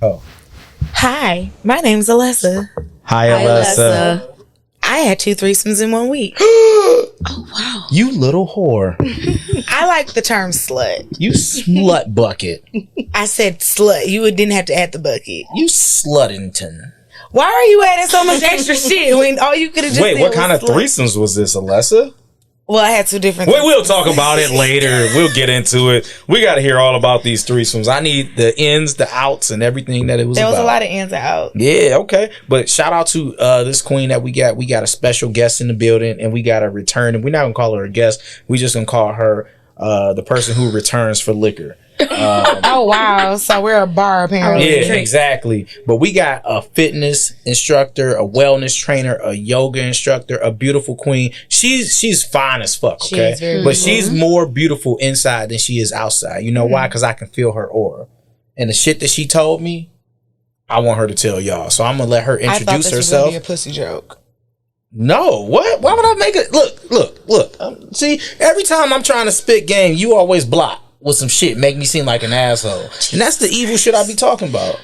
Oh. Hi, my name's Alessa. Hi, Alessa. I had 2 threesomes in 1 week. Oh, wow. You little whore. I like the term slut. You slut bucket. I said slut. You didn't have to add the bucket. You Slutington. Why are you adding so much extra shit when all you could have just Wait, said what was kind of slut? threesomes was this, Alessa? Well, I had 2 different. We'll talk about it later. We'll get into it. We got to hear all about these threesomes. I need the ins, the outs, and everything that it was There was about. a lot of ins and outs. Yeah, okay. But shout out to this queen that we got. We got a special guest in the building, and we got a return. And we're not going to call her a guest. We just going to call her the person who returns for liquor. Oh, wow. So we're a bar, apparently. Yeah, exactly. But we got a fitness instructor, a wellness trainer, a yoga instructor, a beautiful queen. She's fine as fuck, okay? She's very but she's more beautiful inside than she is outside. You know why? Because I can feel her aura. And the shit that she told me, I want her to tell y'all. So I'm going to let her I thought introduce this herself. was going to be a pussy joke. No, what? Why would I make it? Look. See, every time I'm trying to spit game, you always block with some shit, make me seem like an asshole. And that's the evil shit I be talking about.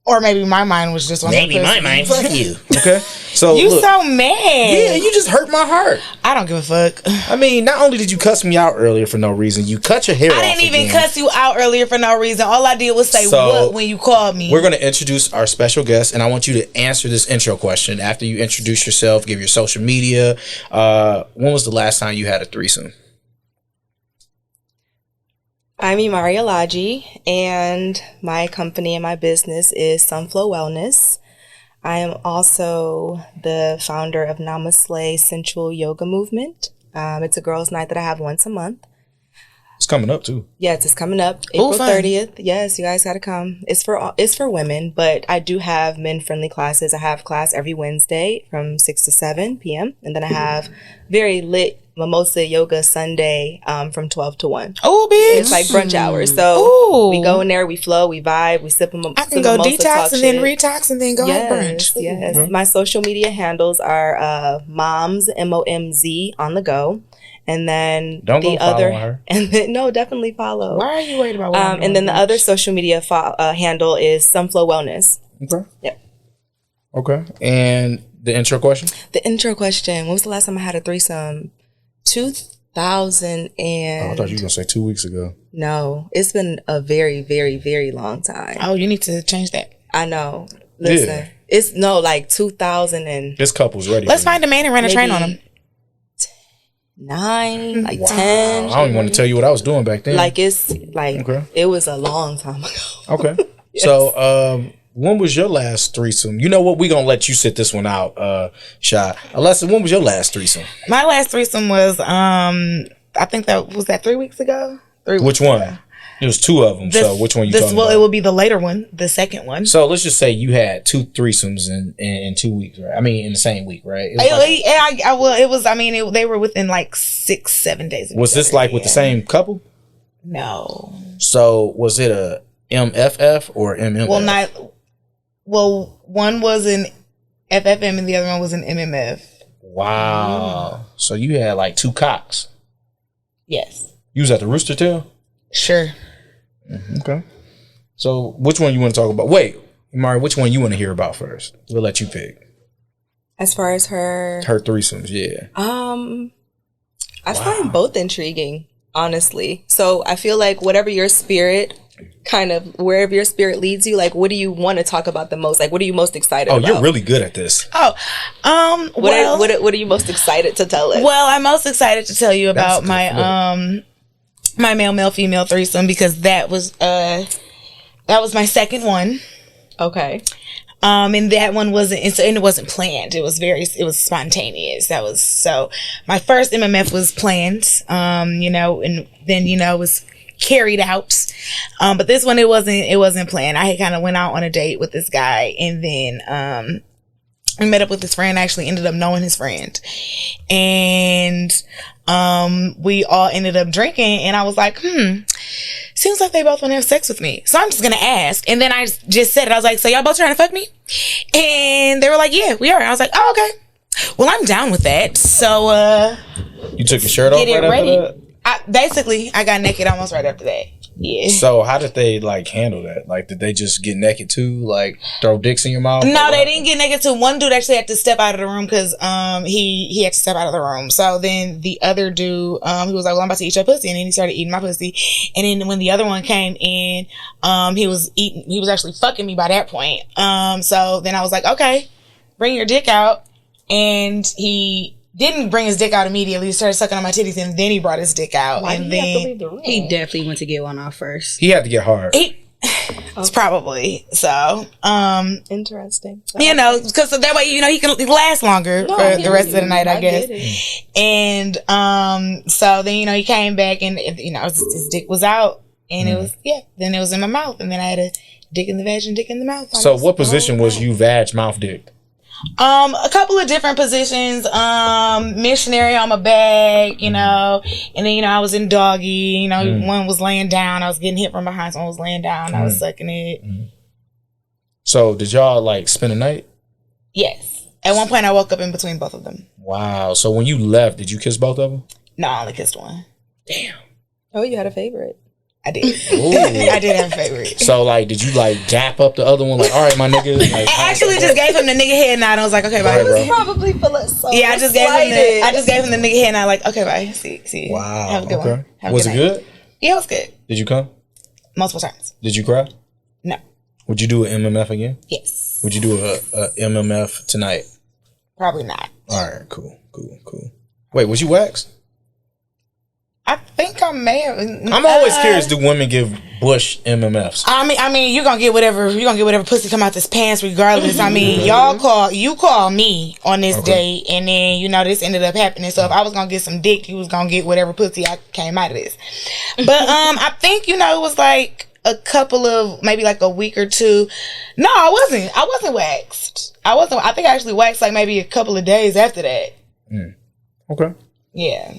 Or maybe my mind was just on Maybe my mind. Fuck you. Okay? So You look, so mad. yeah, you just hurt my heart. I don't give a fuck. I mean, not only did you cuss me out earlier for no reason, you cut your hair off I didn't even again. cuss you out earlier for no reason. All I did was say So, what when you called me. We're going to introduce our special guest, and I want you to answer this intro question. After you introduce yourself, give your social media. When was the last time you had a threesome? I'm Imari Alaji, and my company and my business is Sunflow Wellness. I am also the founder of Namaste Sensual Yoga Movement. It's a girls' night that I have once a month. It's coming up, too. Yes, it's coming up April 30th. Yes, you guys got to come. It's for women, but I do have men-friendly classes. I have class every Wednesday from 6 to 7 p.m. And then I have very lit Mimosa Yoga Sunday from 12 to 1. Oh, bitch. It's like brunch hours. So Ooh. we go in there, we flow, we vibe, we sip them. I can go detox and then retox and then go have brunch. Yes. My social media handles are Moms MOMZ on the go. And then Don't the go follow other, her. and then, no, definitely follow. Why are you worried about what I'm doing, and then the bitch? other social media handle is Sunflow Wellness. Okay. Yep. Okay. And the intro question? The intro question: when was the last time I had a threesome? 2000 and. Oh, I thought you were going to say 2 weeks ago. No, it's been a very, very, very long time. Oh, you need to change that. I know. Listen, Yeah. it's like 2000 and. This couple's ready. Let's for you. find a man and run a train on him. 9, like Wow. 10. I don't even want to tell you what I was doing back then. Like it's like Okay. it was a long time ago. Okay. So, when was your last threesome? You know what? We're going to let you sit this one out, Shy. Alessa, when was your last threesome? My last threesome was, I think was that 3 weeks ago? 3 weeks Which one? ago. There was 2 of them. So, which one you talking Well, about? it will be the later one, the second one. So, let's just say you had 2 threesomes in 2 weeks, right? I mean, in the same week, right? It was like- They were within like 6-7 days. of was each this other, like with the yeah. same couple? No. So, was it a MFF or MMF? Well, one was an FFM and the other one was an MMF. Wow. So, you had like 2 cocks. Yes. You was at the Rooster Tail? Sure. Okay. So, which one you want to talk about? Wait, Mari, which one you want to hear about first? We'll let you pick. As far as her threesomes, yeah. I find both intriguing, honestly. So I feel like wherever your spirit wherever your spirit leads you, like what do you want to talk about the most? Like what are you most excited about? You're really good at this. What are you most excited to tell us? Well, I'm most excited to tell you about That's a my good flip. my male female threesome because that was my second one. Okay. And that one wasn't, and it wasn't planned. It was spontaneous. So my first MMF was planned, and then, it was carried out. But this one, it wasn't planned. I had kind of went out on a date with this guy and then, I met up with his friend. I actually ended up knowing his friend and, we all ended up drinking and I was like, seems like they both want to have sex with me. So I'm just going to ask. And then I just said it. I was like, so y'all both trying to fuck me? And they were like, yeah, we are. I was like, oh, okay. Well, I'm down with that. So, You took your shirt off get it right ready. after that? I got naked almost right after that. Yeah. So how did they like handle that? Like, did they just get naked too? Like, throw dicks in your mouth? No, they didn't get naked too. One dude actually had to step out of the room because he had to step out of the room. So then the other dude he was like, "Well, I'm about to eat your pussy," and then he started eating my pussy. And then when the other one came in, he was actually fucking me by that point. So then I was like, "Okay, bring your dick out," and he didn't bring his dick out immediately. He started sucking on my titties, and then he brought his dick out. Why and did he have to then leave the room? He definitely went to get one off first. He had to get hard. it's probably so. Interesting. You know, because that way, you know, he can last longer for the rest of the night, I guess. And so then, you know, he came back, and you know, his dick was out, and it was then it was in my mouth, and then I had a dick in the vag and dick in the mouth. So what position was you vag, mouth, dick? A couple of different positions. Missionary on my back, you know, and then, you know, I was in doggy, you know, one was laying down, I was getting hit from behind, someone was laying down, I was sucking it. So did y'all like spend a night? Yes. At one point I woke up in between both of them. Wow. So when you left, did you kiss both of them? No, I only kissed one. Damn. Oh, you had a favorite. I did. I did have a favorite. So like, did you like gap up the other one? Like, all right, my nigga. Like, I actually just gave him the nigga head nod. I was like, okay, bye. Right, bro. Probably feeling so Yeah, I just gave him the nigga head nod. Like, okay, bye. See. Wow. Have a good one. Was it good? Yeah, it was good. Did you come? Multiple times. Did you cry? No. Would you do an MMF again? Yes. Would you do a MMF tonight? Probably not. All right, cool. Wait, was you waxed? I think I may have. I'm always curious. Do women give bush MMFs? I mean, you're gonna get whatever pussy come out this pants, regardless. I mean, you call me on this date, and then you know this ended up happening. So if I was gonna get some dick, you was gonna get whatever pussy I came out of this. But I think, you know, it was like a couple of, maybe like a week or two. No, I wasn't waxed. I think I actually waxed like maybe a couple of days after that. Okay. Yeah.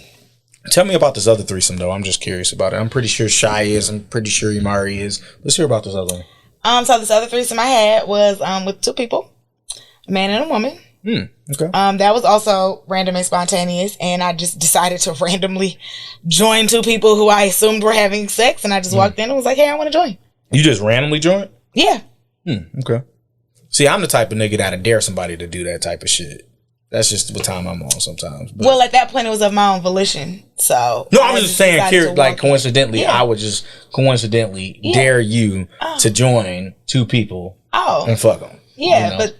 Tell me about this other threesome, though. I'm just curious about it. I'm pretty sure Shy is. I'm pretty sure Imari is. Let's hear about this other one. So this other threesome I had was with two people, a man and a woman. Okay. That was also random and spontaneous, and I just decided to randomly join two people who I assumed were having sex, and I just walked in and was like, "Hey, I want to join." You just randomly joined? Yeah. Okay. See, I'm the type of nigga that'd dare somebody to do that type of shit. That's just what time I'm on sometimes. But. Well, at that point, it was of my own volition. So no, I was just saying, like coincidentally, yeah. I would just coincidentally dare you to join two people and fuck them. Yeah, you know, but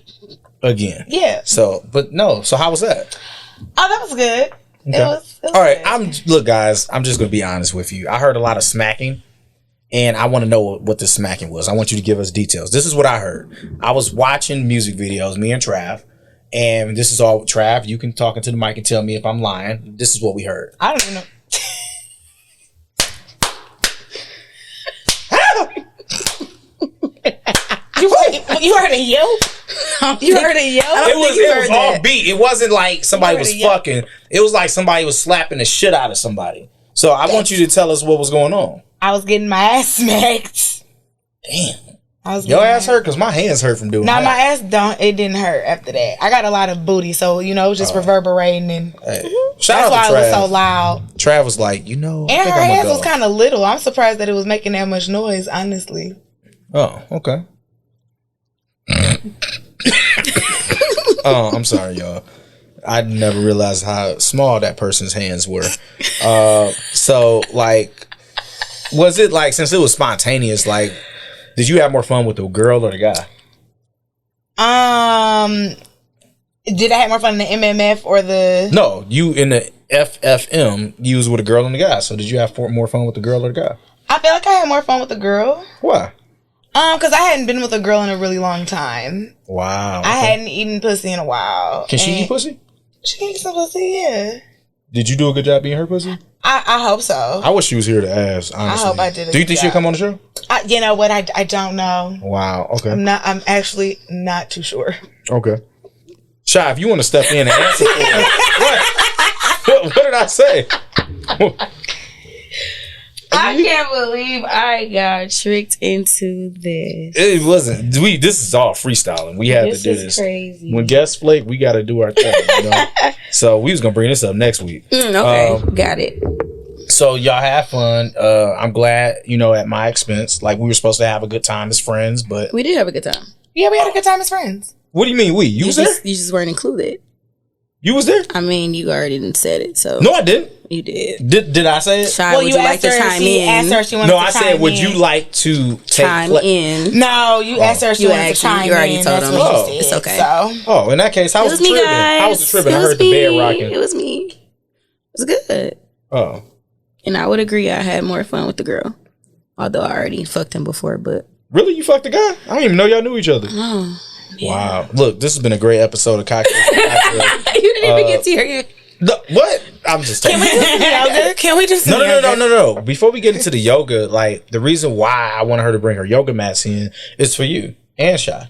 again, yeah. So, but no. So how was that? Oh, that was good. Okay. It was all right. good. Look, guys. I'm just gonna be honest with you. I heard a lot of smacking, and I want to know what the smacking was. I want you to give us details. This is what I heard. I was watching music videos, me and Trav. And this is all, Trav, you can talk into the mic and tell me if I'm lying. This is what we heard. I don't even know. You heard a yell? You heard a yell? It was all beat. It wasn't like somebody was fucking. It was like somebody was slapping the shit out of somebody. So I want you to tell us what was going on. I was getting my ass smacked. Damn. Your ass hurt? Because my hands hurt from doing that. No, my ass it didn't hurt after that. I got a lot of booty, so, you know, it was just reverberating. And Shout out that's why to Trav. it was so loud. Trav was like, you know, and her ass was kind of little. I'm surprised that it was making that much noise, honestly. Oh, okay. Oh, I'm sorry, y'all. I never realized how small that person's hands were. So, like, was it like, since it was spontaneous, like, did you have more fun with the girl or the guy? Did I have more fun in the MMF or the... No, you in the FFM, you was with a girl and the guy. So did you have more fun with the girl or the guy? I feel like I had more fun with the girl. Why? Because I hadn't been with a girl in a really long time. Wow. I hadn't eaten pussy in a while. Can she eat pussy? She can eat some pussy, yeah. Did you do a good job being her pussy? I hope so. I wish she was here to ask, honestly. I hope I did. Do you think she'll come on the show? You know what? I don't know. Wow. Okay. I'm actually not too sure. Okay. Shy, if you want to step in and answer. What did I say? I can't believe I got tricked into this. It wasn't. This is all freestyling. We had to do this. Crazy. When guests flake, we got to do our thing. You know? So we was gonna bring this up next week. Okay, got it. So y'all have fun. I'm glad, at my expense. Like, we were supposed to have a good time as friends, but We did have a good time. Yeah, we had a good time as friends. what do you mean we? You was there? You just weren't included. You was there? I mean, you already didn't said it, so No, I didn't. you did. Did I say it? Shy, would you like to chime she in? asked her if she wanted No, to I chime said, would in. you like to take Chime in. No, you asked her if she You wanted to asked- chime you already in. told That's them. what Oh, she it's said. okay. So, Oh, in that case, I It was was me, tripping. guys. I was tripping. I It was heard the bed me. rocking. It was me. It was good. Oh. And I would agree I had more fun with the girl. Although I already fucked him before, but Really? You fucked the guy? I didn't even know y'all knew each other. oh, Wow. Look, this has been a great episode of Cocktail. you didn't even get to your What? I'm just taking yoga? Can we just No. Before we get into the yoga, like, the reason why I wanted her to bring her yoga mats in is for you and Shy.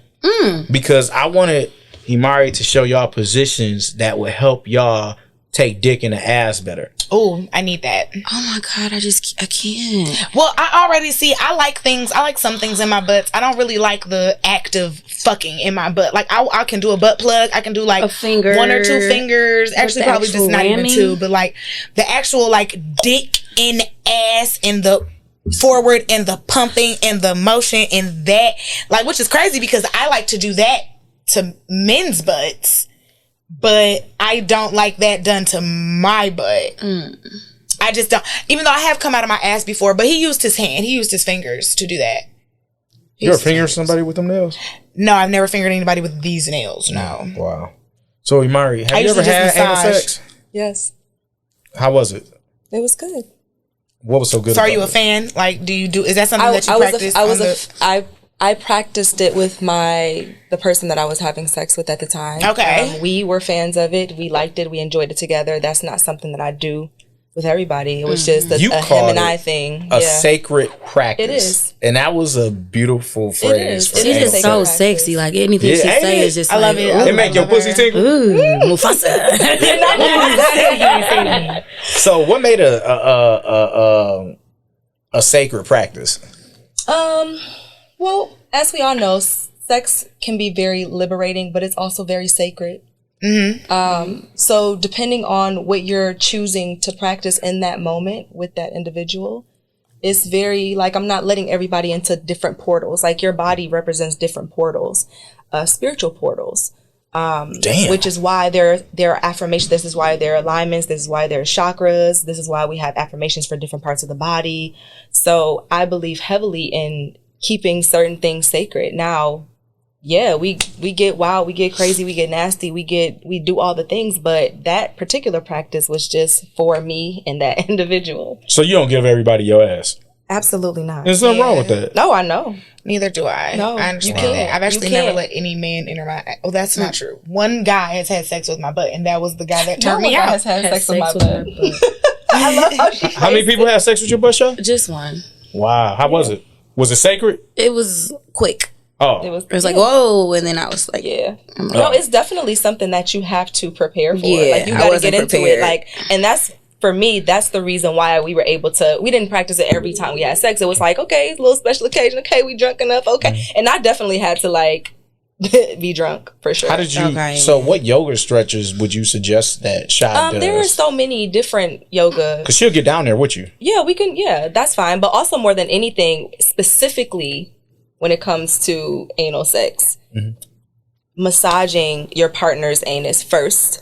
Because I wanted Imari to show y'all positions that would help y'all take dick in the ass better. Oh, I need that. Oh my god, I can't. Well, I already see. I like some things in my butts. I don't really like the act of fucking in my butt. Like I can do a butt plug. I can do like A finger. 1 or 2 fingers. Actually, the probably just actual not even whammy? 2. But like the actual like dick in ass and the forward and the pumping and the motion and that, like, which is crazy because I like to do that to men's butts. But I don't like that done to my butt. I just don't. Even though I have come out of my ass before, but he used his hand. He used his fingers to do that. You ever finger somebody with them nails? No, I've never fingered anybody with these nails. No. Wow. So, Imari, have you ever usually just had anal massage. sex? Yes, How was it? it was good. What was so good So are about you a it? fan? Like, do you do? Is that something that you practice? I practiced it with the person that I was having sex with at the time. Okay. We were fans of it. We liked it. We enjoyed it together. That's not something that I do with everybody. It was just a You him called and it I thing. A sacred practice. It is. And that was a beautiful phrase. is. for It She's anal just is. so sex. Practice. sexy. Like anything Yeah, she ain't say it? is just I love like, it. ooh, It make your pussy tingle. ooh, Mufasa. So, what made a sacred practice? Well, as we all know, sex can be very liberating, but it's also very sacred. So depending on what you're choosing to practice in that moment with that individual, it's very, like, I'm not letting everybody into different portals. Like, your body represents different portals, spiritual portals. Damn. Which is why there are affirmations. This is why there are alignments. This is why there are chakras. This is why we have affirmations for different parts of the body. So I believe heavily in keeping certain things sacred. Now, yeah, we get wild, we get crazy, we get nasty, we do all the things, but that particular practice was just for me and that individual. So, you don't give everybody your ass. Absolutely not. There's nothing wrong with that. No, I know. Neither do I. No, I understand you can't. that. I've actually You never can't. let any man enter my. Oh, that's not true. One guy has had sex with my butt, and that was the guy that turned me out. Has had sex with my with butt. my butt. I love how she How many people had sex with your butt, Shaw? Just one. Wow. How was it? Was it sacred? It was quick. Oh. It was Like, whoa, and then I was like, Yeah. I'm like, No, it's definitely something that you have to prepare for. Yeah, like, you I got to wasn't get into prepared. it. Like, and that's, for me, that's the reason why we were able to, we didn't practice it every time we had sex. It was like, okay, it's a little special occasion. Okay, we drunk enough. Okay. And I definitely had to, like, be drunk for sure. How did you? Okay. So, what yoga stretches would you suggest that Shy does? There are so many different yoga. Because she'll get down there with you. Yeah, we can, yeah, that's fine. But also, more than anything, specifically when it comes to anal sex, massaging your partner's anus first.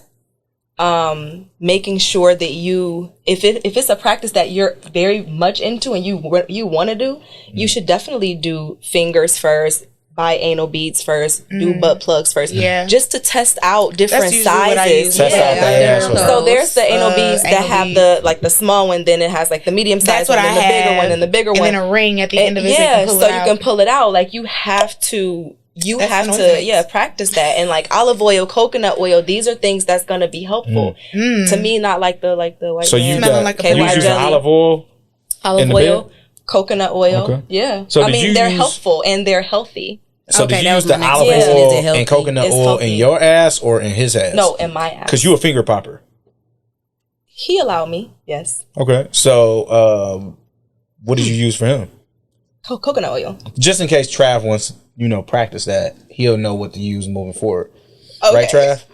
Making sure that you, if it's a practice that you're very much into and you want to do, you should definitely do fingers first, buy anal beads first, do butt plugs first, just to test out different That's usually what I sizes. use. Test out the asshole. So there's the anal beads that anal have bead. the small one, then it has like the medium size That's what one, I and the have. bigger one, and the bigger and one. then a ring at the end of it. Yeah, so so you can pull it out. Like, you have to. Practice that. And like olive oil, coconut oil, these are things that's gonna be helpful to me. Not like the white. So you man. got like a you white using jelly. olive oil. olive in the oil, bed? coconut oil. Okay. Yeah, So I did mean, you they're use- helpful and they're healthy. So Okay, did you that use was my the next olive question. Is oil it healthy? and coconut It's oil healthy. in your ass or in his ass? No, in my ass. Because you a finger popper. He allowed me. Yes, Okay. So what did you use for him? coconut oil. Just in case Trav wants, practice that, he'll know what to use moving forward. Okay. Right, Trav?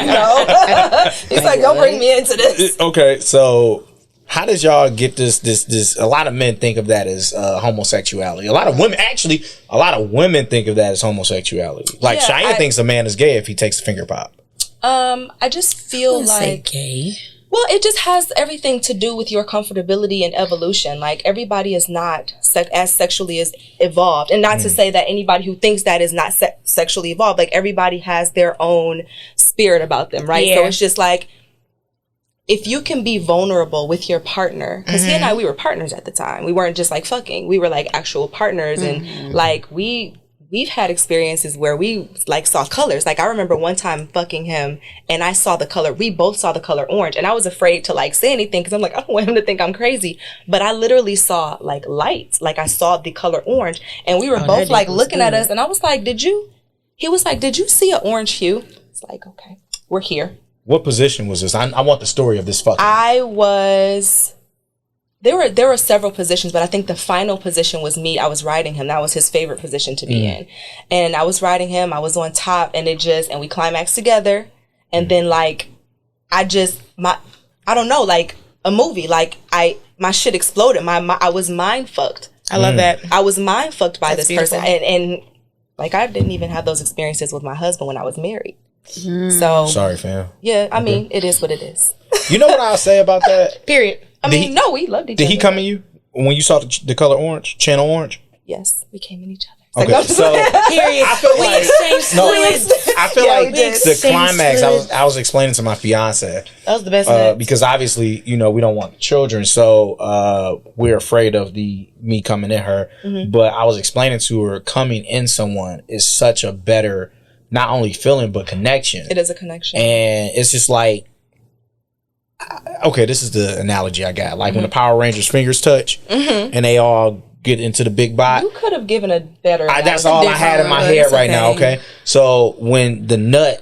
No. He's like, don't bring me into this. Okay, so how does y'all get this? A lot of men think of that as homosexuality. A lot of women think of that as homosexuality. Like Cheyenne thinks a man is gay if he takes a finger pop. I just feel like gay. Well, it just has everything to do with your comfortability and evolution. Like, everybody is not as sexually as evolved. And not to say that anybody who thinks that is not sexually evolved. Like, everybody has their own spirit about them, right? Yeah. So it's just like, if you can be vulnerable with your partner, because he and I, we were partners at the time. We weren't just like fucking. We were like actual partners. And like, we've had experiences where we like saw colors. Like, I remember one time fucking him and I saw the color. We both saw the color orange, and I was afraid to like say anything because I'm like, I don't want him to think I'm crazy. But I literally saw like lights. Like, I saw the color orange, and we were both like looking at us, and I was like, he was like, did you see an orange hue? It's like, okay, we're here. What position was this? I want the story of this fucking. There were several positions, but I think the final position was me. I was riding him. That was his favorite position to be in. And I was riding him. I was on top, and and we climaxed together. And then like, I don't know, like a movie, like my shit exploded. I was mind fucked. I love that. I was mind fucked by this beautiful. person. And like, I didn't even have those experiences with my husband when I was married. So sorry, fam. Yeah, I mean, it is what it is. You know what I'll say about that? Period. We loved each other. Did he come in you when you saw the color orange, channel orange? Yes, we came in each other. Okay, so period. I feel like the climax. Fluids. I was explaining to my fiance. That was the best. Because obviously, we don't want children, so we're afraid of me coming in her. But I was explaining to her, coming in someone is such a better, not only feeling but connection. It is a connection, and it's just like, okay, this is the analogy I got. Like when the Power Rangers' fingers touch and they all get into the big bot. You could have given a better analogy. That's all I had in my head right now, okay? So when the nut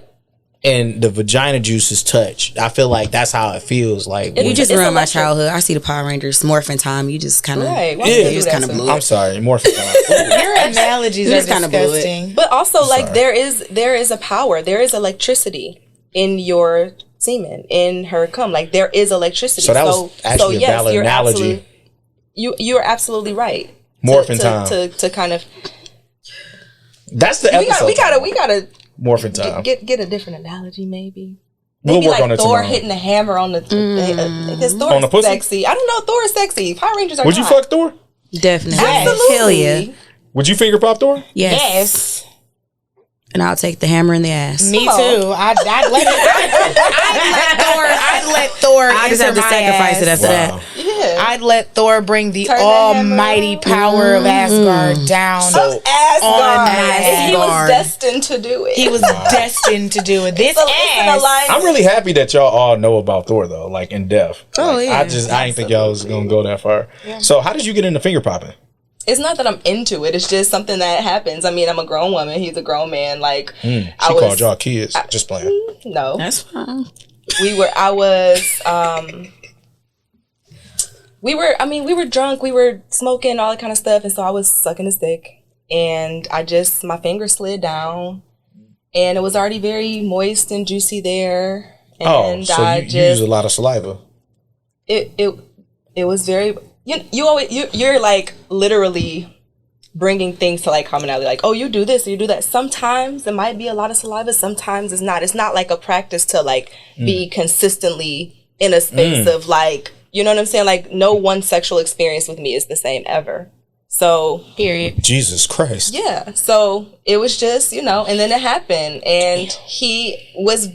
and the vagina juices touch, I feel like that's how it feels. Like you just ruined my childhood. I see the Power Rangers morphin' time. You just kind of blew it. I'm sorry, morphin' time. Your analogies are disgusting. But also, like, there is a power. There is electricity in your semen, in her cum. Like, there is electricity. So that was actually a valid analogy. You're absolutely right. Morphin' time. To kind of. That's the episode. We gotta. Morphin' time. Get a different analogy, maybe. We'll Maybe work on like it Thor tomorrow. hitting the hammer on the because Thor on the pussy? sexy. I don't know. Thor is sexy. Power Rangers are. Would you fuck Thor? Definitely. Absolutely. Hell yeah. Would you finger pop Thor? Yes. And I'll take the hammer in the ass. Me too. I'd let Thor. I just have to sacrifice it after that. Yeah. I'd let Thor bring the almighty power of Asgard down. Asgard. He was destined to do it. He was destined to do it. This ass. I'm really happy that y'all all know about Thor though, like in depth. Oh like, yeah. I didn't think y'all was gonna go that far. Yeah. So how did you get into finger popping? It's not that I'm into it. It's just something that happens. I mean, I'm a grown woman. He's a grown man. Like, she called y'all kids. Just playing. No. That's fine. We were drunk. We were smoking, all that kind of stuff. And so I was sucking his dick. And my finger slid down. And it was already very moist and juicy there. And so you use a lot of saliva. It was very... You're like literally bringing things to like commonality. Like, oh, you do this or you do that. Sometimes it might be a lot of saliva. Sometimes it's not. It's not like a practice to like be consistently in a space of like, you know what I'm saying? Like, no one sexual experience with me is the same ever. So, period. Jesus Christ. Yeah. So it was just, and then it happened, and he was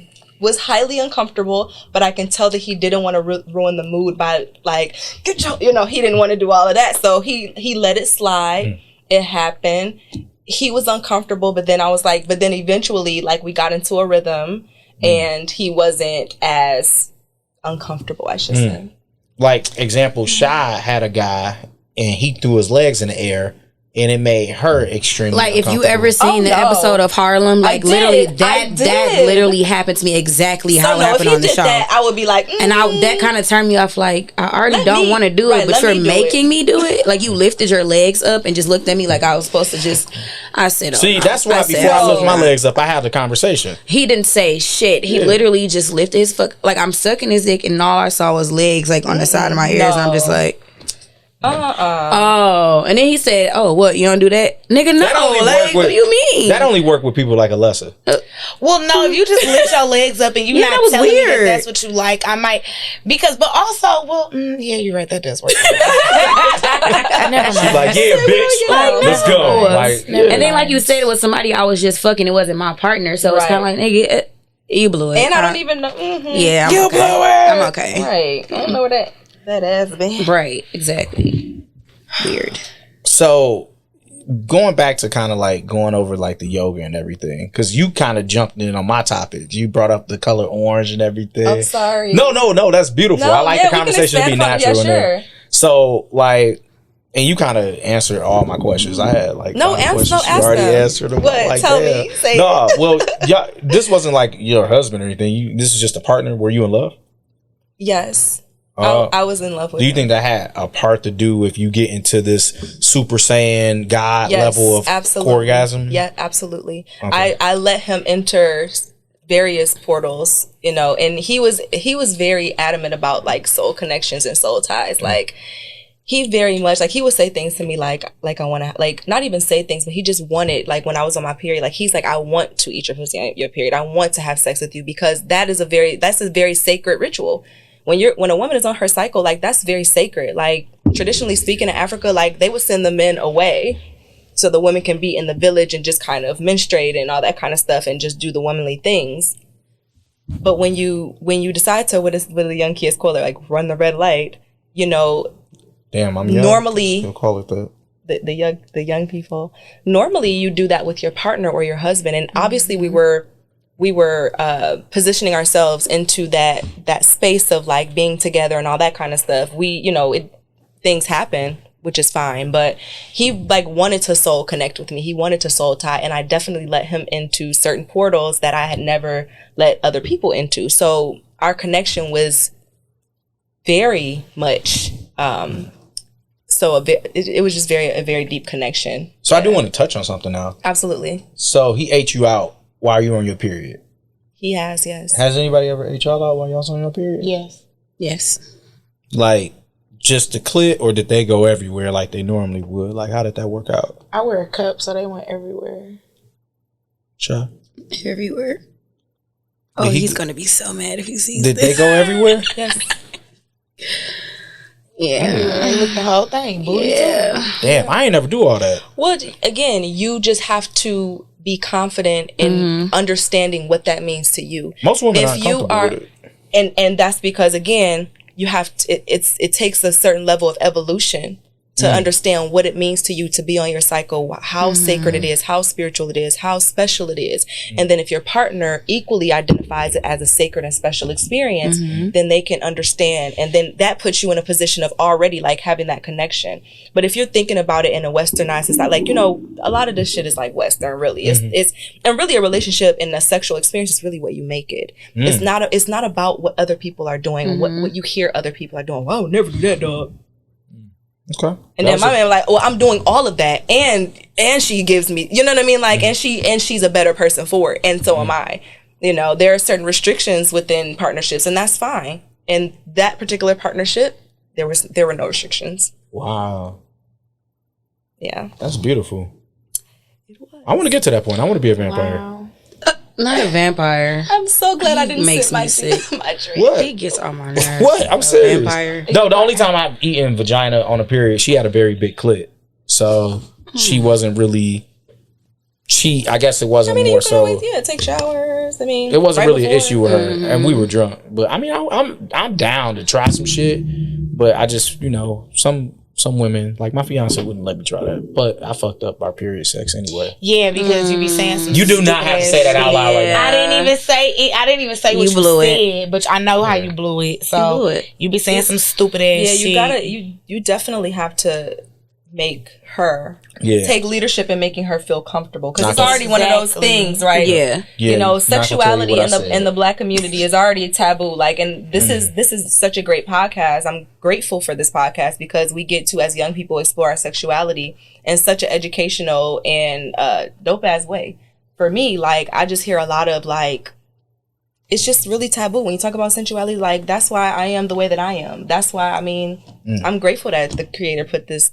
highly uncomfortable, but I can tell that he didn't want to ruin the mood by like, he didn't want to do all of that. So he let it slide. It happened. He was uncomfortable, but then eventually like we got into a rhythm and he wasn't as uncomfortable, I should say. Like example, Shy had a guy and he threw his legs in the air and it made her extremely like if you uncomfortable. ever seen the episode of Harlem, like literally that literally happened to me exactly how it happened on the show. That, I would be like, and that kind of turned me off. Like I already don't want to do it, but you're making me do it. Like you lifted your legs up and just looked at me like I was supposed to just. I said, see, that's why before I lift my legs up, I had the conversation. He didn't say shit. He literally just lifted his like I'm sucking his dick, and all I saw was legs like on the side of my ears, and I'm just like. Oh, and then he said, "Oh, what? You don't do that, nigga? No, like, what do you mean? That only work with people like Alessa. Well, no, if you just lift your legs up and you not telling me that that's what you like, I might but also, well, yeah, you're right, that does work. Never mind. She's like, yeah, bitch, let's go. Like, and then, like you said, it was somebody I was just fucking. It wasn't my partner, so it's kind of like, nigga, you blew it, and I don't even know. Yeah, you blew it. I'm okay. Right, I don't know where that ass been. Right, exactly. Weird. So going back to kind of like going over like the yoga and everything, because you kind of jumped in on my topic. You brought up the color orange and everything. I'm sorry. No, that's beautiful. I like the conversation to be natural in there. So like, and you kind of answered all my questions. I had like questions. You already answered them. What? Like, tell me. Say no, well, this wasn't like your husband or anything. This is just a partner. Were you in love? Yes. I was in love with him. Do you think that had a part to do if you get into this Super Saiyan God level of orgasm? Yeah, absolutely. Okay. I let him enter various portals, and he was very adamant about like soul connections and soul ties. Like he very much like he would say things to me like I want to like not even say things, but he just wanted like when I was on my period, like he's like I want to eat your pussy on your period. I want to have sex with you because that's a very sacred ritual. When a woman is on her cycle, like that's very sacred. Like traditionally speaking in Africa, like they would send the men away so the women can be in the village and just kind of menstruate and all that kind of stuff and just do the womanly things. But when you decide to what the young kids call it, like run the red light, damn, I'm young. Normally Still call it that. The young people. Normally you do that with your partner or your husband, and obviously we were positioning ourselves into that space of like being together and all that kind of stuff. Things happen, which is fine, but he like wanted to soul connect with me. He wanted to soul tie, and I definitely let him into certain portals that I had never let other people into. So our connection was very much, it was just a very deep connection. So I do want to touch on something now. Absolutely. So he ate you out while you were on your period? He has, yes. Has anybody ever ate y'all out while y'all was on your period? Yes. Like, just the clit, or did they go everywhere like they normally would? Like, how did that work out? I wear a cup, so they went everywhere. Sure. Everywhere. Oh, he's going to be so mad if he sees this. Did they go everywhere? Yes. Yeah. They looked the whole thing. Yeah. Damn, I ain't never do all that. Well, again, you just have to be confident in understanding what that means to you. Most women aren't comfortable with it. And that's because, again, you have to, it takes a certain level of evolution to understand what it means to you to be on your cycle, how sacred it is, how spiritual it is, how special it is. And then if your partner equally identifies it as a sacred and special experience, then they can understand. And then that puts you in a position of already like having that connection. But if you're thinking about it in a westernized society, like, a lot of this shit is like Western, really. It's and really a relationship and a sexual experience is really what you make it. It's not about what other people are doing, what you hear other people are doing. Well, I would never do that, dog. Okay. And then my man was like, well, I'm doing all of that, and she gives me, you know what I mean? Like, and she's a better person for it, and so am I. There are certain restrictions within partnerships, and that's fine. And that particular partnership, there were no restrictions. Wow. Yeah. That's beautiful. I want to get to that point. I want to be a vampire. Wow. Not a vampire. I'm so glad I didn't makes sip my me sick. my drink. What? He gets on my nerves. What? I'm serious. Vampire. No, the only time I've eaten vagina on a period, she had a very big clit. So she wasn't really... I guess it wasn't more so... Always, take showers. It wasn't really an issue with her. And we were drunk. But I'm down to try some shit. But I just, some women, like my fiance wouldn't let me try that. But I fucked up our period sex anyway. Yeah, because you be saying some You do not have to say that out loud right now. I didn't even say what you blew said, but I know how you blew it. So you be saying some stupid ass shit. You definitely have to make her Yeah. take leadership in making her feel comfortable, because Not it's already one of those things, right? Yeah. Yeah, You know, not gonna tell you sexuality what I in said. the Black community is already taboo. Like, and this is such a great podcast. I'm grateful for this podcast because we get to, as young people, explore our sexuality in such an educational and dope ass way. For me, like, I just hear a lot of like, it's just really taboo when you talk about sensuality. Like, that's why I am the way that I am. That's why, I mean, I'm grateful that the creator put this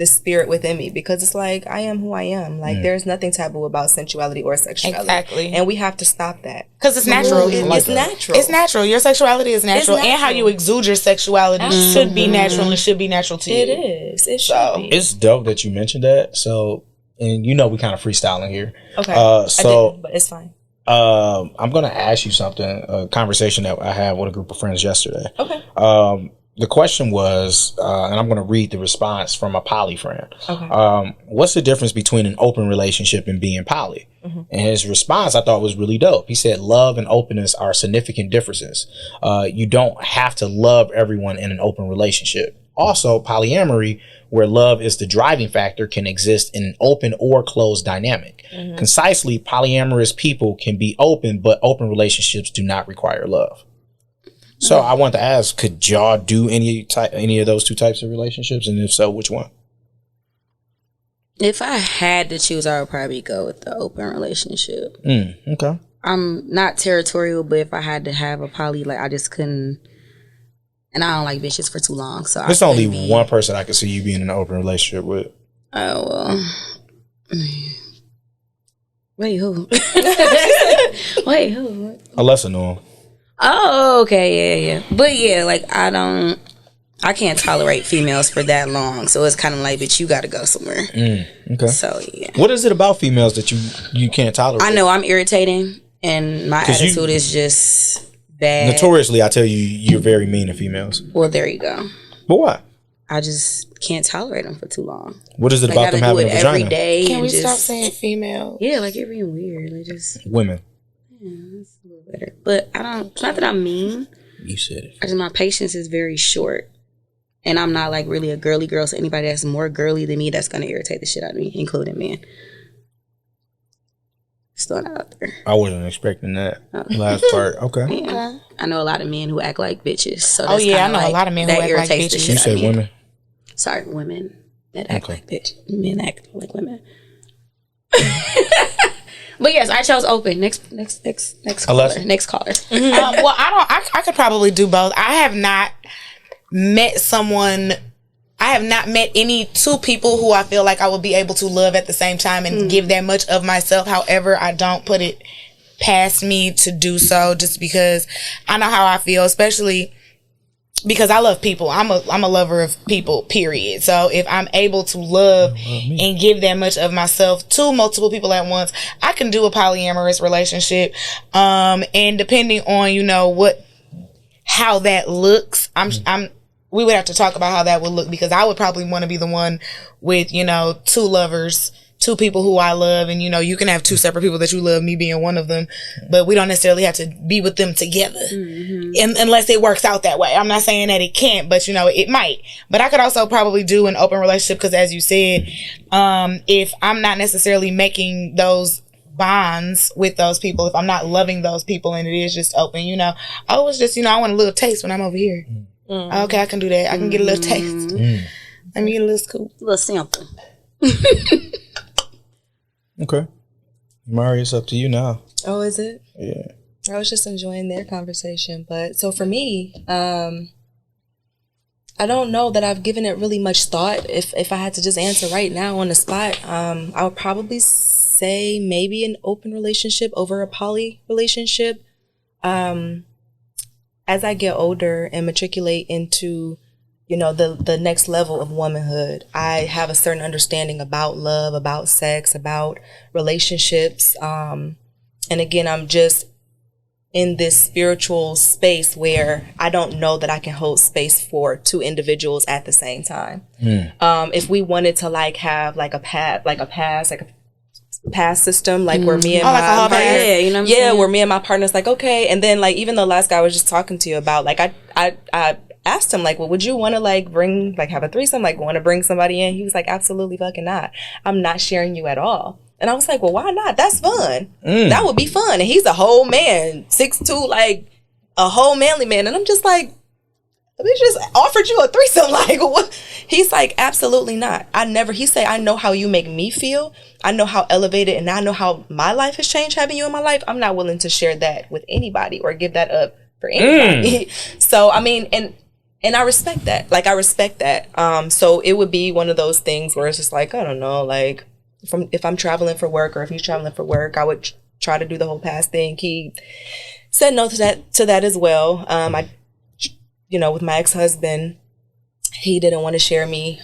spirit within me, because it's like, I am who I am. Like, there's nothing taboo about sensuality or sexuality. Exactly. And we have to stop that. Because it's natural. It's natural. It's natural. Your sexuality is natural. natural. And how you exude your sexuality should be natural and should be natural to you. It is. It should be. It's dope that you mentioned that. So, and you know, we kind of freestyling here. Okay. So I didn't, but it's fine. I'm gonna ask you something. A conversation that I had with a group of friends yesterday. Okay. The question was, and I'm going to read the response from a poly friend. Okay. What's the difference between an open relationship and being poly? Mm-hmm. And his response I thought was really dope. He said, love and openness are significant differences. You don't have to love everyone in an open relationship. Also, polyamory, where love is the driving factor, can exist in an open or closed dynamic. Mm-hmm. Concisely, polyamorous people can be open, but open relationships do not require love. So I want to ask, could y'all do any of those two types of relationships? And if so, which one? If I had to choose, I would probably go with the open relationship. Okay. I'm not territorial, but if I had to have a poly, like, I just couldn't. And I don't like bitches for too long, so There's only one person I could see you being in an open relationship with. Oh, well. Wait, who? Wait, who? Alessa knew him. Oh, okay, yeah. But yeah, like, I can't tolerate females for that long. So it's kind of like, bitch, you got to go somewhere. Okay. So yeah. What is it about females that you can't tolerate? I know I'm irritating, and my attitude is just bad. Notoriously, I tell you, you're very mean to females. Well, there you go. But why? I just can't tolerate them for too long. What is it Like, about them having a vagina? every day. Can we just stop saying female? Yeah, like, you're being weird. Like, just Women. it's a little better. But I don't. It's not that I'm mean. You said it. I just, my patience is very short, and I'm not like really a girly girl. So anybody that's more girly than me, that's gonna irritate the shit out of me, including men. Just throwing that out there. I wasn't expecting that last part. Okay. Yeah. I know a lot of men who act like bitches. So Oh, that's yeah, I kinda know a lot of men who that act like irritates the bitches. shit You out say of me. women. Sorry, women that act like bitches. Men act like women. But yes, I chose open. Next caller. Next caller. Well, I could probably do both. I have not met any two people who I feel like I would be able to love at the same time and give that much of myself. However, I don't put it past me to do so, just because I know how I feel, especially because I love people. I'm a lover of people, period. So if I'm able to love and give that much of myself to multiple people at once, I can do a polyamorous relationship. And depending on, how that looks, we would have to talk about how that would look, because I would probably want to be the one with, two lovers, two people who I love, and you can have two separate people that you love, me being one of them, but we don't necessarily have to be with them together, unless it works out that way. I'm not saying that it can't, but it might. But I could also probably do an open relationship, because as you said, if I'm not necessarily making those bonds with those people, if I'm not loving those people and it is just open, oh, it's just, I want a little taste when I'm over here. Okay, I can do that. I can get a little taste. Let me get a little scoop. A little sample. Okay. Mari, it's up to you now. Oh, is it? Yeah. I was just enjoying their conversation. But so for me, I don't know that I've given it really much thought. If I had to just answer right now on the spot, I would probably say maybe an open relationship over a poly relationship. As I get older and matriculate into, the next level of womanhood, I have a certain understanding about love, about sex, about relationships. And again, I'm just in this spiritual space where I don't know that I can hold space for two individuals at the same time. If we wanted to have a pass system, like where me and my partner, where me and my partner's like, okay. And then even the last guy I was just talking to you about, I asked him, like, well, would you want to, like, have a threesome? Like, want to bring somebody in? He was like, absolutely fucking not. I'm not sharing you at all. And I was like, well, why not? That's fun. That would be fun. And he's a whole man, 6'2", like, a whole manly man. And I'm just like, we just offered you a threesome. Like, what? He's like, absolutely not. He said, I know how you make me feel. I know how elevated, and I know how my life has changed having you in my life. I'm not willing to share that with anybody or give that up for anybody. So, I mean, and I respect that. Like, I respect that. So it would be one of those things where it's just like, I don't know, like, if I'm traveling for work, or if he's traveling for work, I would try to do the whole pass thing. He said no to that as well. With my ex-husband, he didn't want to share me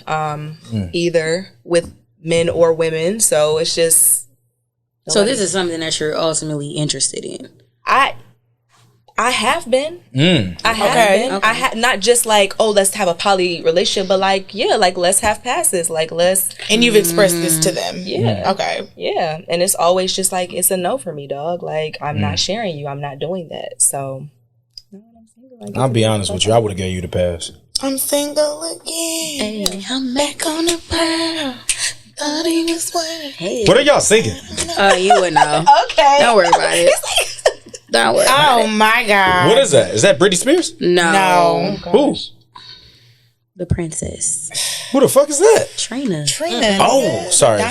either with men or women. So it's just. So this is something that you're ultimately interested in. I have been. I have been. Okay. I have not just like, oh, let's have a poly relationship, but like, yeah, like, let's have passes, like, let's. And you've expressed this to them. Yeah. Okay. Yeah, and it's always just like, it's a no for me, dog. Like, I'm not sharing you. I'm not doing that. So. Like, I'll be honest with you. I would have gave you the pass. I'm single again. Hey, I'm back on the prowl. Thought he was waiting. Hey. What are y'all singing? You would know. Okay. Don't worry about it. Don't worry. Oh my God. What is that? Is that Britney Spears? No. Who? The princess. Who the fuck is that? Trina. Oh, sorry. All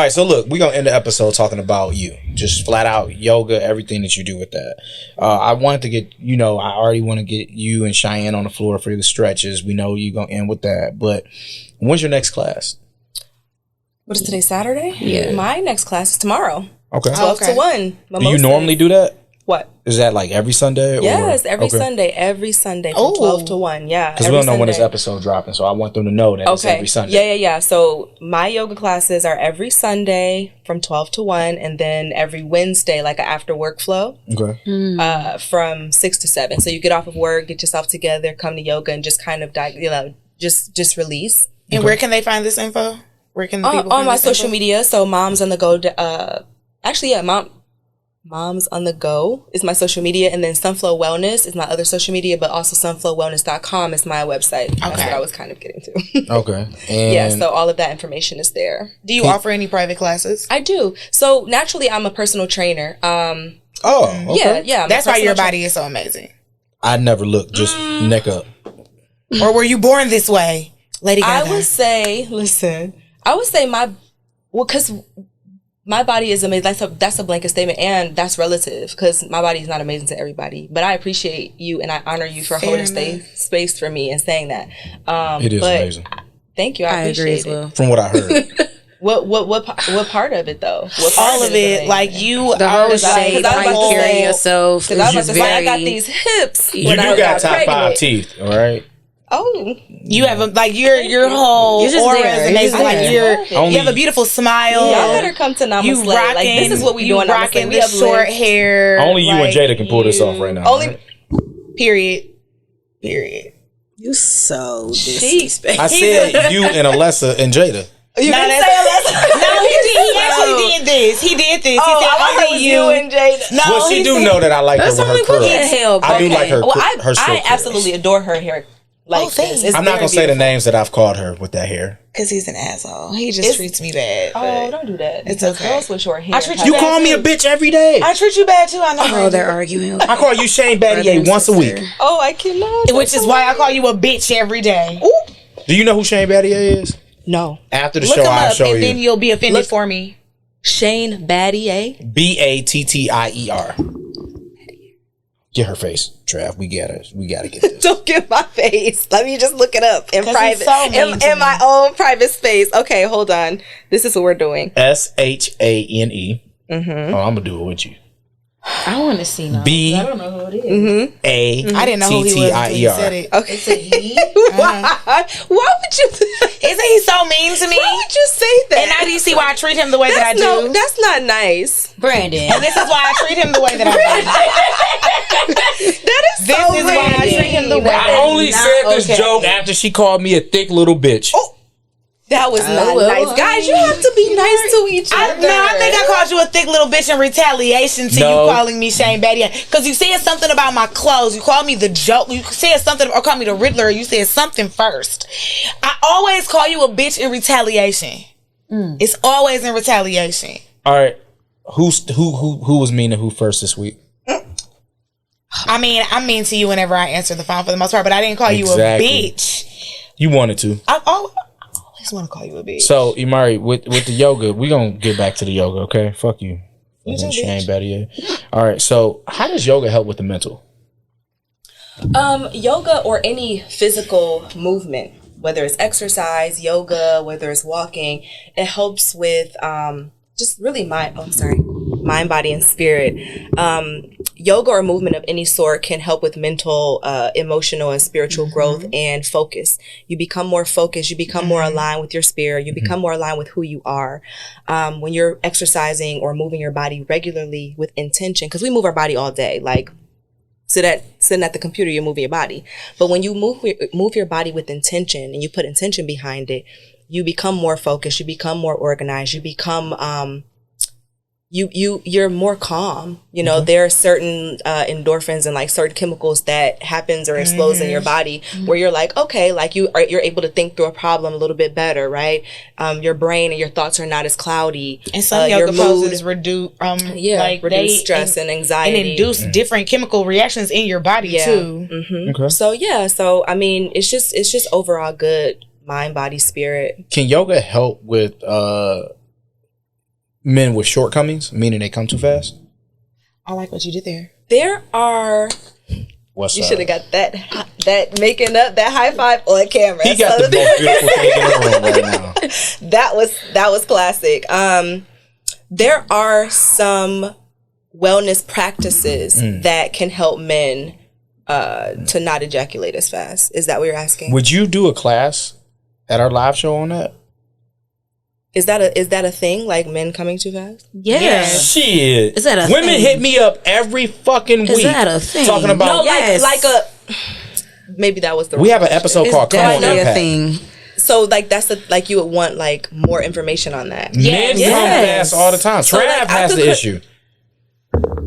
right, so look, we're going to end the episode talking about you. Just flat out yoga, everything that you do with that. I wanted to get, I already want to get you and Cheyenne on the floor for the stretches. We know you're going to end with that. But when's your next class? What is today, Saturday? Yeah. My next class is tomorrow. Okay. 12 to 1. Do you normally do that? What? Is that like every Sunday? Yes, every Sunday from 12 to 1. Yeah. Because we don't know when this episode dropping, so I want them to know that it's every Sunday. Yeah. So my yoga classes are every Sunday from 12 to 1, and then every Wednesday, like an after work flow. Okay. From 6 to 7. So you get off of work, get yourself together, come to yoga, and just kind of, just release. And where can they find this info? Where can the people on my social media? So Moms on the Go. Moms on the Go is my social media, and then Sunflow Wellness is my other social media, but also sunflowwellness.com is my website. That's what I was kind of getting to. Okay. And so all of that information is there. Do you offer any private classes? I do. So naturally, I'm a personal trainer. okay. Yeah. That's why your body is so amazing. I never look, just neck up. Or were you born this way, Lady Gaga? I would say because my body is amazing. That's a blanket statement, and that's relative because my body is not amazing to everybody. But I appreciate you, and I honor you for holding space for me and saying that. It is amazing. Thank you. I appreciate it. Well. From what I heard. What part of it though? All of it, like you, the whole shape, how you carry yourself. Because I was about to say, I got these hips. You do got top 5 teeth, all right? Oh, you have your whole aura is amazing. Like you have a beautiful smile. Y'all better come to Namaste. You rocking, like this is what we do in rocking the short hair. Only you and Jada can pull this off right now. Only period. You so disrespectful. I said you and Alessa and Jada. You didn't say Alessa. No, he actually did this. He did this. He said only you and Jada. No, well, she do know that I like her with her curls. I do like her. Well, her I absolutely adore her hair. Like this. I'm not gonna say the names that I've called her with that hair. Because he's an asshole. He just treats me bad. Oh, don't do that. It's okay. Girls with short hair. You call me a bitch every day. I treat you bad too. I know. Oh, they're arguing. I call you Shane Battier once a week. Oh, I cannot. Which is why I call you a bitch every day. Ooh. Do you know who Shane Battier is? No. After the show, I'll show you. And then you'll be offended for me. Shane Battier. Battier. Get her face, Trav. We gotta get this. Don't get my face. Let me just look it up in private. So in my own private space. Okay, hold on. This is what we're doing. SHANE. Oh, I'm gonna do it with you. I want to see now. I don't know who it is. I didn't know who he was until you said it. Okay. It's a he. Why would you? Isn't he so mean to me? Why would you say that? And now do you see why I treat him the way that I do? No, that's not nice, Brandon. And this is why I treat him the way that I do. That is This so is why I treat him the way I only said this joke after she called me a thick little bitch. That was not nice. Guys, you have to be nice to each other. I think I called you a thick little bitch in retaliation to you calling me Shane Betty. Because you said something about my clothes. You called me the joke. You said something, or called me the Riddler. You said something first. I always call you a bitch in retaliation. It's always in retaliation. All right. Who was mean to who first this week? I mean, I'm mean to you whenever I answer the phone for the most part, but I didn't call you a bitch. You wanted to. I always want to call you a bitch. So, Imari, with the yoga, we're going to get back to the yoga, okay? Fuck you. You too, Shane bitch. Betty. All right. So, how does yoga help with the mental? Yoga or any physical movement, whether it's exercise, yoga, whether it's walking, it helps with just really mind, body, and spirit. Yoga or movement of any sort can help with mental, emotional, and spiritual growth and focus. You become more focused. You become more aligned with your spirit. You become more aligned with who you are. When you're exercising or moving your body regularly with intention, because we move our body all day, like sitting at the computer, you're moving your body. But when you move your body with intention and you put intention behind it, you become more focused. You become more organized. You become you're more calm. You know, there are certain endorphins and like certain chemicals that happens or explodes in your body where you're like, okay, like you're able to think through a problem a little bit better, right? Your brain and your thoughts are not as cloudy. And some yoga poses reduce reduce stress and anxiety and induce different chemical reactions in your body too. Okay. So I mean, it's just overall good mind, body, spirit. Can yoga help with men with shortcomings, meaning they come too fast? I like what you did there. There are. What's you should have got that making up that high five on camera. He got the most beautiful thing in the room right now. That was classic. There are some wellness practices that can help men to not ejaculate as fast. Is that what you're asking? Would you do a class at our live show on that? Is that a thing? Like men coming too fast? Yes. Shit. Is that a Women thing? hit me up every fucking week. Is that a thing? Talking about maybe that was the. We have an episode called "Come On Definitely a Impact." thing. So like that's like you would want like more information on that. Men come fast all the time. So, Trav like, has the issue.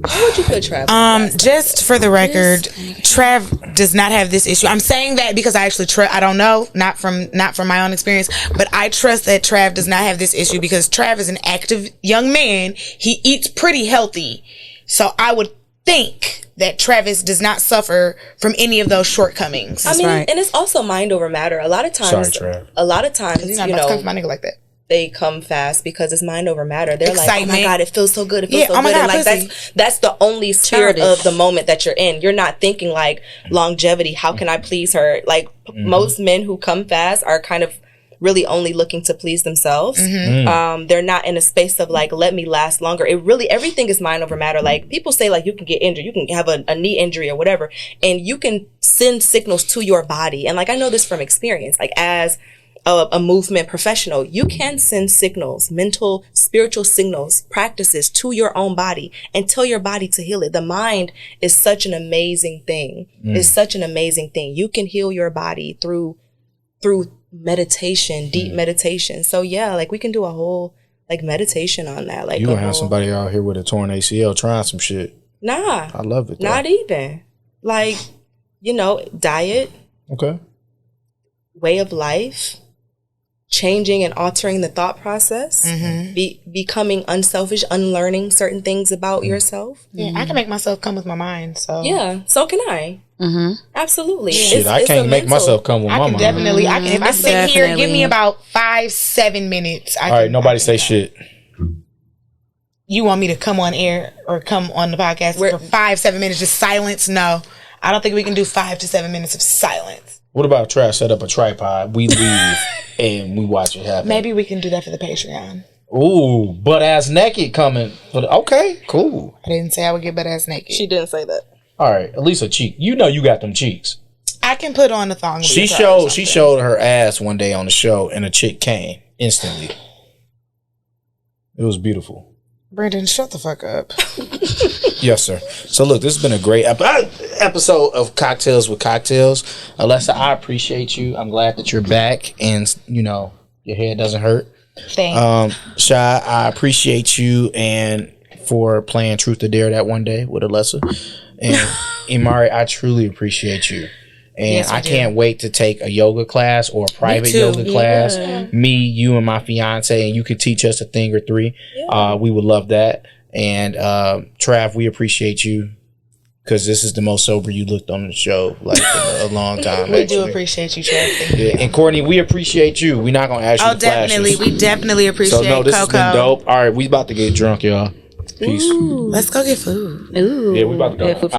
How would you put Trav? Just for the record, Trav does not have this issue. I'm saying that because I actually I don't know, not from my own experience, but I trust that Trav does not have this issue because Trav is an active young man. He eats pretty healthy. So I would think that Travis does not suffer from any of those shortcomings. I mean, and it's also mind over matter. A lot of times, Sorry, Trav. You're not about to come for my nigga like that. They come fast because it's mind over matter. They're Excitement. like, oh my God, it feels so good. It feels so oh my good. God, And like that's the only spirit of the moment that you're in. You're not thinking like longevity. How can I please her? Like most men who come fast are kind of really only looking to please themselves. They're not in a space of like, let me last longer. Everything is mind over matter. Like people say like you can get injured, you can have a knee injury or whatever, and you can send signals to your body. And like, I know this from experience, like as a movement professional, you can send signals, mental, spiritual signals, practices to your own body and tell your body to heal it. The mind is such an amazing thing. It's such an amazing thing. You can heal your body through meditation, deep meditation. So yeah, like we can do a whole like meditation on that. Like you gonna have somebody out here with a torn ACL trying some shit. Nah. I love it though. Not even. Like, diet. Okay. Way of life. Changing and altering the thought process, becoming unselfish, unlearning certain things about yourself. Yeah, I can make myself come with my mind. So yeah, so can I. Absolutely. Shit, I can't make myself come with my mind. Definitely. I can. If I sit here, give me about 5-7 minutes. All right, nobody say shit. You want me to come on air or come on the podcast for 5-7 minutes, just silence? No, I don't think we can do 5 to 7 minutes of silence. What about Trash set up a tripod? We leave and we watch it happen. Maybe we can do that for the Patreon. Ooh, butt ass naked coming. Okay, cool. I didn't say I would get butt ass naked. She didn't say that. All right, at least a cheek. You know you got them cheeks. I can put on the thong. She showed her ass one day on the show, and a chick came instantly. It was beautiful. Brandon, shut the fuck up. Yes, sir. So look, this has been a great episode of Cocktails with Cocktails. Alessa, I appreciate you. I'm glad that you're back, and your head doesn't hurt. Thanks. Shy, I appreciate you and for playing Truth or Dare that one day with Alessa. And Imari, I truly appreciate you. And Yes, I can't wait to take a yoga class or a private yoga class. Me, you, and my fiance, and you can teach us a thing or three. Yeah. We would love that. And Trav, we appreciate you because this is the most sober you looked on the show like in a long time. We do appreciate you, Trav. Yeah. And Courtney, we appreciate you. We're not gonna ask you. Definitely. We definitely appreciate. So no, this Coco. has been dope. All right, we about to get drunk, y'all. Peace. Let's go get food. Ooh. Yeah, we about to go.